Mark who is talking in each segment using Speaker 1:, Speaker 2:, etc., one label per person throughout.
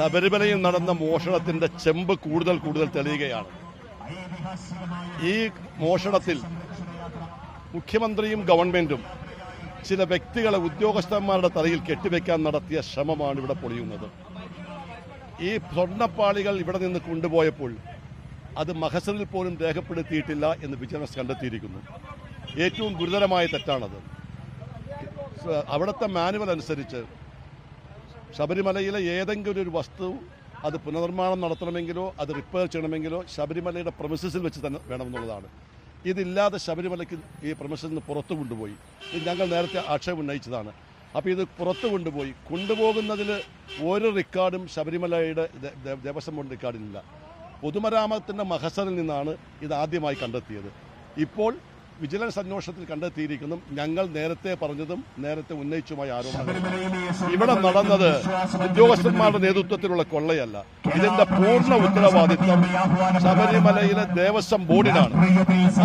Speaker 1: ശബരിമലയിൽ നടന്ന മോഷണത്തിന്റെ ചെമ്പ് കൂടുതൽ തെളിയുകയാണ്. ഈ മോഷണത്തിൽ മുഖ്യമന്ത്രിയും ഗവൺമെന്റും ചില വ്യക്തികളെ ഉദ്യോഗസ്ഥന്മാരുടെ തലയിൽ കെട്ടിവെക്കാൻ നടത്തിയ ശ്രമമാണ് ഇവിടെ പൊളിയുന്നത്. ഈ സ്വർണ്ണപ്പാളികൾ ഇവിടെ നിന്ന് കൊണ്ടുപോയപ്പോൾ അത് മഹസറിൽ പോലും രേഖപ്പെടുത്തിയിട്ടില്ല എന്ന് വിജിലൻസ് കണ്ടെത്തിയിരിക്കുന്നു. ഏറ്റവും ഗുരുതരമായ തെറ്റാണത്. അവിടുത്തെ മാനുവൽ അനുസരിച്ച് ശബരിമലയിലെ ഏതെങ്കിലും ഒരു വസ്തു അത് പുനർനിർമ്മാണം നടത്തണമെങ്കിലോ അത് റിപ്പയർ ചെയ്യണമെങ്കിലോ ശബരിമലയുടെ പ്രമിസസിൽ വെച്ച് തന്നെ വേണമെന്നുള്ളതാണ്. ഇതില്ലാതെ ശബരിമലയ്ക്ക് ഈ പ്രമിസസിൽ നിന്ന് പുറത്തു കൊണ്ടുപോയി. ഇത് ഞങ്ങൾ നേരത്തെ ആക്ഷേപം ഉന്നയിച്ചതാണ്. അപ്പോൾ ഇത് പുറത്തു കൊണ്ടുപോകുന്നതിൽ ഒരു റെക്കോർഡും ശബരിമലയുടെ ദേവസ്വം ബോർഡ് റെക്കോർഡിലില്ല. പൊതുമരാമത്തിൻ്റെ മഹസറിൽ നിന്നാണ് ഇത് ആദ്യമായി കണ്ടെത്തിയത്. ഇപ്പോൾ വിജിലൻസ് അന്വേഷണത്തിൽ കണ്ടെത്തിയിരിക്കുന്നു ഞങ്ങൾ നേരത്തെ പറഞ്ഞതും നേരത്തെ ഉന്നയിച്ചുമായ ആരോപണങ്ങൾ. ഇവിടെ നടന്നത് ഉദ്യോഗസ്ഥന്മാരുടെ നേതൃത്വത്തിലുള്ള കൊള്ളയല്ല. ഇതിന്റെ പൂർണ്ണ ഉത്തരവാദിത്വം ശബരിമലയിലെ ദേവസ്വം ബോർഡിനാണ്.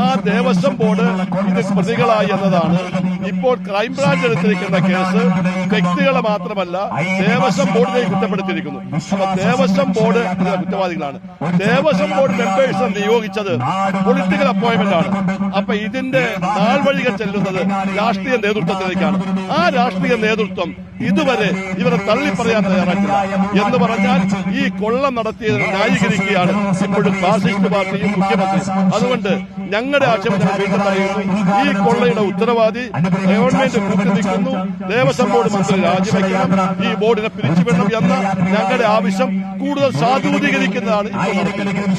Speaker 1: ആ ദേവസ്വം ബോർഡ് ഇത് പ്രതികളായി എന്നതാണ് ഇപ്പോൾ ക്രൈംബ്രാഞ്ച് എടുത്തിരിക്കുന്ന കേസ്. വ്യക്തികളെ മാത്രമല്ല ദേവസ്വം ബോർഡിനെ കുറ്റപ്പെടുത്തിയിരിക്കുന്നു. അപ്പൊ ദേവസ്വം ബോർഡ് ഇതിലെ കുറ്റവാദികളാണ്. ദേവസ്വം ബോർഡ് മെമ്പേഴ്സ് നിയോഗിച്ചത് പൊളിറ്റിക്കൽ അപ്പോയിന്റ്മെന്റ് ആണ്. അപ്പൊ ഇതിന്റെ നാൾവഴികൾ ചെല്ലുന്നത് രാഷ്ട്രീയ നേതൃത്വത്തിലേക്കാണ്. ആ രാഷ്ട്രീയ നേതൃത്വം ഇതുവരെ ഇവരെ തള്ളിപ്പറയാൻ തയ്യാറായിട്ടില്ല. എന്ന് പറഞ്ഞാൽ ഈ കൊള്ള നടത്തിയത് ന്യായീകരിക്കുകയാണ് ഇപ്പോഴും ഫാസിസ്റ്റ് പാർട്ടിയും മുഖ്യമന്ത്രിയും. അതുകൊണ്ട് ഞങ്ങളുടെ ആക്ഷേപം വീണ്ടും പറയുന്നു, ഈ കൊള്ളയുടെ ഉത്തരവാദി ഗവൺമെന്റ് കൂട്ടിനിൽക്കുന്നു. ദേവസ്വം ബോർഡ് മന്ത്രി രാജിവെക്കണം, ഈ ബോർഡിനെ പിരിച്ചുവിടണം എന്ന ഞങ്ങളുടെ ആവശ്യം കൂടുതൽ സാധൂകരിക്കുന്നതാണ് ഇപ്പോൾ നടക്കുന്നത്.